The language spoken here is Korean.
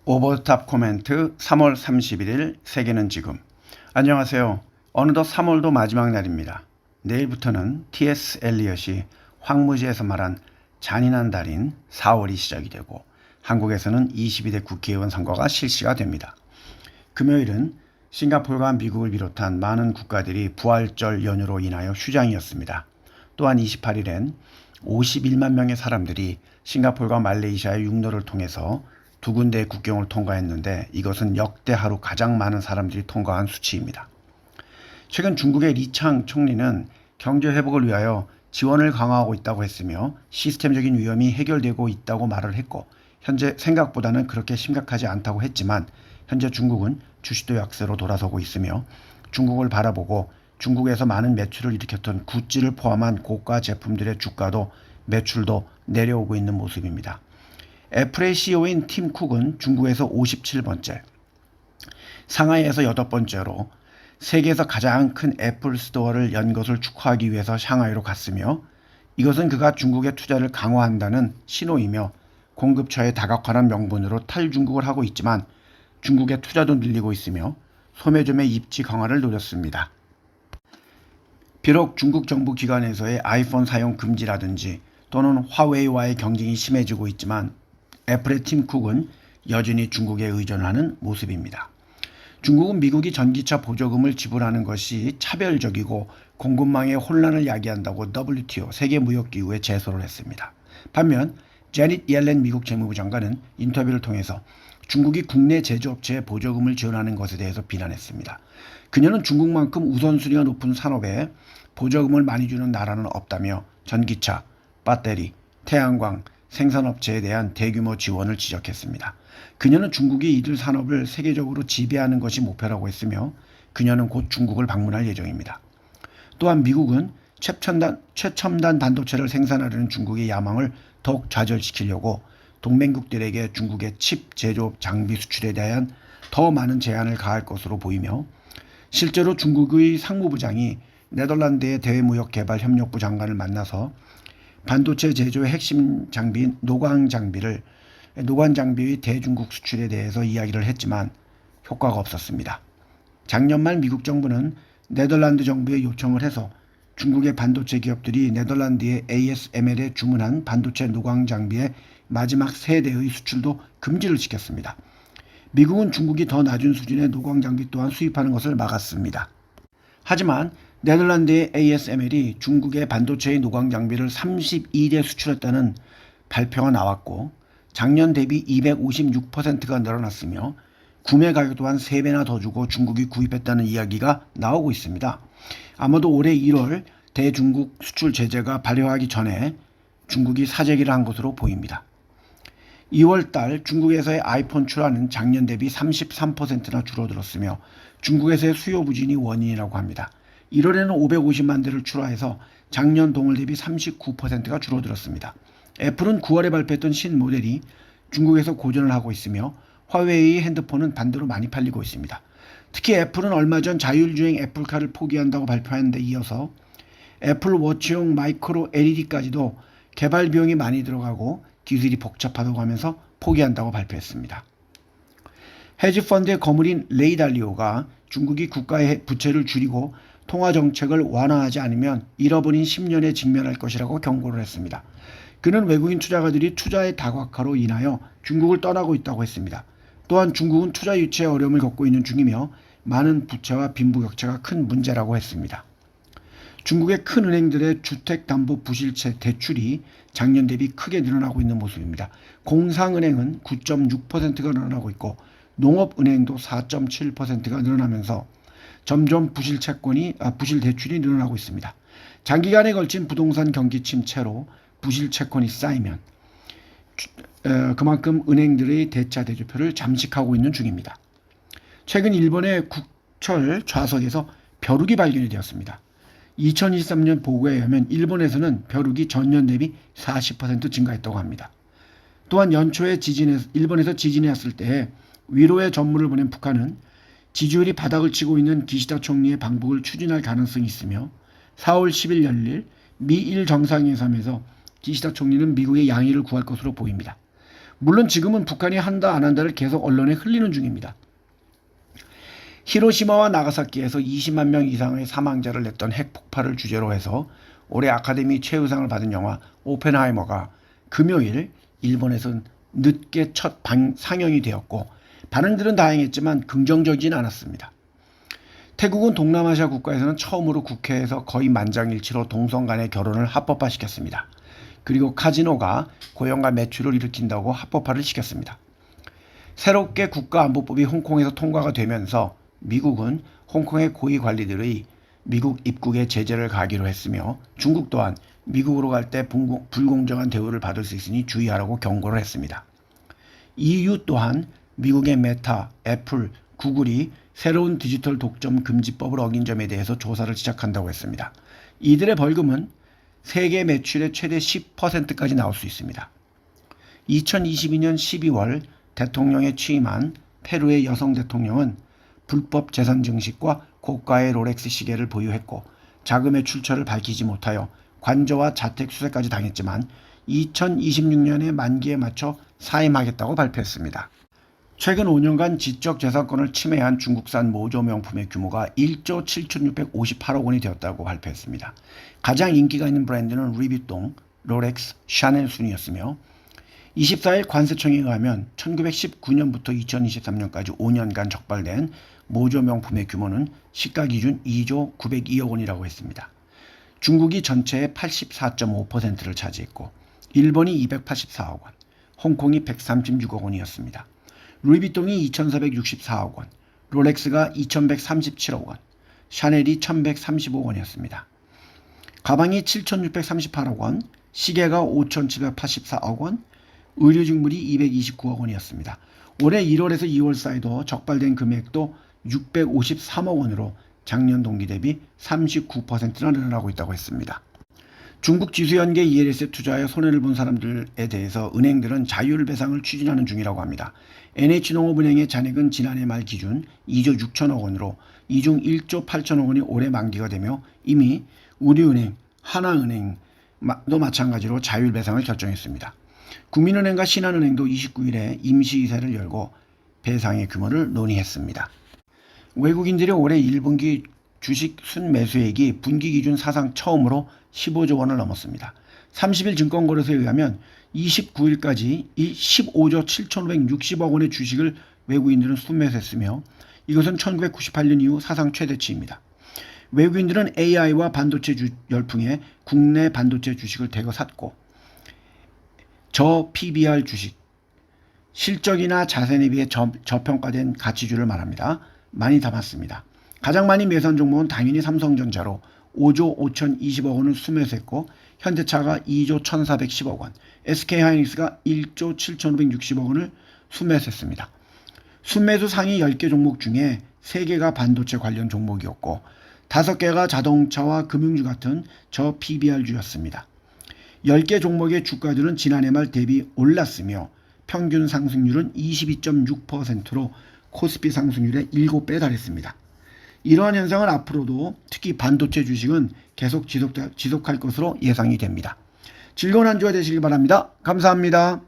오버탑 코멘트 3월 31일 세계는 지금. 안녕하세요. 어느덧 3월도 마지막 날입니다. 내일부터는 T.S. 엘리엇이 황무지에서 말한 잔인한 달인 4월이 시작이 되고 한국에서는 22대 국회의원 선거가 실시가 됩니다. 금요일은 싱가포르와 미국을 비롯한 많은 국가들이 부활절 연휴로 인하여 휴장이었습니다. 또한 28일엔 51만 명의 사람들이 싱가포르와 말레이시아의 육로를 통해서 두 군데의 국경을 통과했는데 이것은 역대 하루 가장 많은 사람들이 통과한 수치입니다. 최근 중국의 리창 총리는 경제 회복을 위하여 지원을 강화하고 있다고 했으며 시스템적인 위험이 해결되고 있다고 말을 했고 현재 생각보다는 그렇게 심각하지 않다고 했지만 현재 중국은 주시도 약세로 돌아서고 있으며 중국을 바라보고 중국에서 많은 매출을 일으켰던 구찌를 포함한 고가 제품들의 주가도 매출도 내려오고 있는 모습입니다. 애플의 CEO인 팀 쿡은 중국에서 57번째, 상하이에서 8번째로 세계에서 가장 큰 애플 스토어를 연 것을 축하하기 위해서 샹하이로 갔으며 이것은 그가 중국의 투자를 강화한다는 신호이며 공급처의 다각화란 명분으로 탈중국을 하고 있지만 중국의 투자도 늘리고 있으며 소매점의 입지 강화를 노렸습니다. 비록 중국 정부 기관에서의 아이폰 사용 금지라든지 또는 화웨이와의 경쟁이 심해지고 있지만 애플의 팀 쿡은 여전히 중국에 의존하는 모습입니다. 중국은 미국이 전기차 보조금을 지불하는 것이 차별적이고 공급망의 혼란을 야기한다고 WTO 세계무역기구에 제소를 했습니다. 반면 제닛 옐렌 미국 재무부 장관은 인터뷰를 통해서 중국이 국내 제조업체에 보조금을 지원하는 것에 대해서 비난했습니다. 그녀는 중국만큼 우선순위가 높은 산업에 보조금을 많이 주는 나라는 없다며 전기차, 배터리, 태양광, 생산업체에 대한 대규모 지원을 지적했습니다. 그녀는 중국이 이들 산업을 세계적으로 지배하는 것이 목표라고 했으며 그녀는 곧 중국을 방문할 예정입니다. 또한 미국은 최첨단 반도체를 생산하려는 중국의 야망을 더욱 좌절시키려고 동맹국들에게 중국의 칩 제조업 장비 수출에 대한 더 많은 제한을 가할 것으로 보이며 실제로 중국의 상무부장이 네덜란드의 대외무역개발협력부 장관을 만나서 반도체 제조의 핵심 장비인 노광 장비의 대중국 수출에 대해서 이야기를 했지만 효과가 없었습니다. 작년 말 미국 정부는 네덜란드 정부에 요청을 해서 중국의 반도체 기업들이 네덜란드의 ASML에 주문한 반도체 노광 장비의 마지막 세대의 수출도 금지를 시켰습니다. 미국은 중국이 더 낮은 수준의 노광 장비 또한 수입하는 것을 막았습니다. 하지만 네덜란드의 ASML이 중국의 반도체의 노광 장비를 32대 수출했다는 발표가 나왔고 작년 대비 256%가 늘어났으며 구매 가격 또한 3배나 더 주고 중국이 구입했다는 이야기가 나오고 있습니다. 아마도 올해 1월 대중국 수출 제재가 발효하기 전에 중국이 사재기를 한 것으로 보입니다. 2월 달 중국에서의 아이폰 출하는 작년 대비 33%나 줄어들었으며 중국에서의 수요 부진이 원인이라고 합니다. 1월에는 550만 대를 출하해서 작년 동월 대비 39%가 줄어들었습니다. 애플은 9월에 발표했던 신모델이 중국에서 고전을 하고 있으며 화웨이의 핸드폰은 반대로 많이 팔리고 있습니다. 특히 애플은 얼마 전 자율주행 애플카를 포기한다고 발표한 데 이어서 애플 워치용 마이크로 LED까지도 개발 비용이 많이 들어가고 기술이 복잡하다고 하면서 포기한다고 발표했습니다. 헤지펀드의 거물인 레이 달리오가 중국이 국가의 부채를 줄이고 통화정책을 완화하지 않으면 잃어버린 10년에 직면할 것이라고 경고를 했습니다. 그는 외국인 투자가들이 투자의 다각화로 인하여 중국을 떠나고 있다고 했습니다. 또한 중국은 투자 유치에 어려움을 겪고 있는 중이며 많은 부채와 빈부격차가 큰 문제라고 했습니다. 중국의 큰 은행들의 주택담보부실채 대출이 작년 대비 크게 늘어나고 있는 모습입니다. 공상은행은 9.6%가 늘어나고 있고 농업은행도 4.7%가 늘어나면서 점점 부실 대출이 늘어나고 있습니다. 장기간에 걸친 부동산 경기 침체로 부실 채권이 쌓이면 그만큼 은행들의 대차 대조표를 잠식하고 있는 중입니다. 최근 일본의 국철 좌석에서 벼룩이 발견이 되었습니다. 2023년 보고에 의하면 일본에서는 벼룩이 전년 대비 40% 증가했다고 합니다. 또한 연초에 일본에서 지진이 왔을 때 위로의 전문을 보낸 북한은 지지율이 바닥을 치고 있는 기시다 총리의 방북을 추진할 가능성이 있으며 4월 10일 열릴 미일 정상회담에서 기시다 총리는 미국의 양해를 구할 것으로 보입니다. 물론 지금은 북한이 한다 안 한다를 계속 언론에 흘리는 중입니다. 히로시마와 나가사키에서 20만 명 이상의 사망자를 냈던 핵폭발을 주제로 해서 올해 아카데미 최우상을 받은 영화 오펜하이머가 금요일 일본에서 늦게 첫 상영이 되었고 반응들은 다행했지만 긍정적이진 않았습니다. 태국은 동남아시아 국가에서는 처음으로 국회에서 거의 만장일치로 동성 간의 결혼을 합법화시켰습니다. 그리고 카지노가 고용과 매출을 일으킨다고 합법화를 시켰습니다. 새롭게 국가안보법이 홍콩에서 통과가 되면서 미국은 홍콩의 고위 관리들의 미국 입국에 제재를 가하기로 했으며 중국 또한 미국으로 갈 때 불공정한 대우를 받을 수 있으니 주의하라고 경고를 했습니다. EU 또한 미국의 메타, 애플, 구글이 새로운 디지털 독점 금지법을 어긴 점에 대해서 조사를 시작한다고 했습니다. 이들의 벌금은 세계 매출의 최대 10%까지 나올 수 있습니다. 2022년 12월 대통령에 취임한 페루의 여성 대통령은 불법 재산 증식과 고가의 롤렉스 시계를 보유했고 자금의 출처를 밝히지 못하여 관저와 자택 수색까지 당했지만 2026년에 만기에 맞춰 사임하겠다고 발표했습니다. 최근 5년간 지적재산권을 침해한 중국산 모조 명품의 규모가 1조 7,658억 원이 되었다고 발표했습니다. 가장 인기가 있는 브랜드는 루이비통, 롤렉스, 샤넬 순이었으며 24일 관세청에 의하면 1919년부터 2023년까지 5년간 적발된 모조 명품의 규모는 시가 기준 2조 902억 원이라고 했습니다. 중국이 전체의 84.5%를 차지했고 일본이 284억 원, 홍콩이 136억 원이었습니다. 루이비통이 2,464억 원, 롤렉스가 2,137억 원, 샤넬이 1,135억 원이었습니다. 가방이 7,638억 원, 시계가 5,784억 원, 의류직물이 229억 원이었습니다. 올해 1월에서 2월 사이도 적발된 금액도 653억 원으로 작년 동기 대비 39%나 늘어나고 있다고 했습니다. 중국 지수연계 ELS에 투자하여 손해를 본 사람들에 대해서 은행들은 자율배상을 추진하는 중이라고 합니다. NH농업은행의 잔액은 지난해 말 기준 2조 6천억 원으로 이 중 1조 8천억 원이 올해 만기가 되며 이미 우리은행, 하나은행도 마찬가지로 자율배상을 결정했습니다. 국민은행과 신한은행도 29일에 임시이사를 열고 배상의 규모를 논의했습니다. 외국인들이 올해 1분기 주식 순매수액이 분기 기준 사상 처음으로 15조 원을 넘었습니다. 30일 증권거래소에 의하면 29일까지 이 15조 7,560억 원의 주식을 외국인들은 순매수했으며 이것은 1998년 이후 사상 최대치입니다. 외국인들은 AI와 반도체 열풍에 국내 반도체 주식을 대거 샀고 저 PBR 주식, 실적이나 자산에 비해 저평가된 가치주를 말합니다. 많이 담았습니다. 가장 많이 매수한 종목은 당연히 삼성전자로 5조 5,020억 원을 순매수했고 현대차가 2조 1,410억 원, SK하이닉스가 1조 7,560억 원을 순매수했습니다. 순매수 상위 10개 종목 중에 3개가 반도체 관련 종목이었고 5개가 자동차와 금융주 같은 저 PBR주였습니다. 10개 종목의 주가들은 지난해 말 대비 올랐으며 평균 상승률은 22.6%로 코스피 상승률의 7배에 달했습니다. 이러한 현상은 앞으로도 특히 반도체 주식은 계속 지속할 것으로 예상이 됩니다. 즐거운 한 주가 되시길 바랍니다. 감사합니다.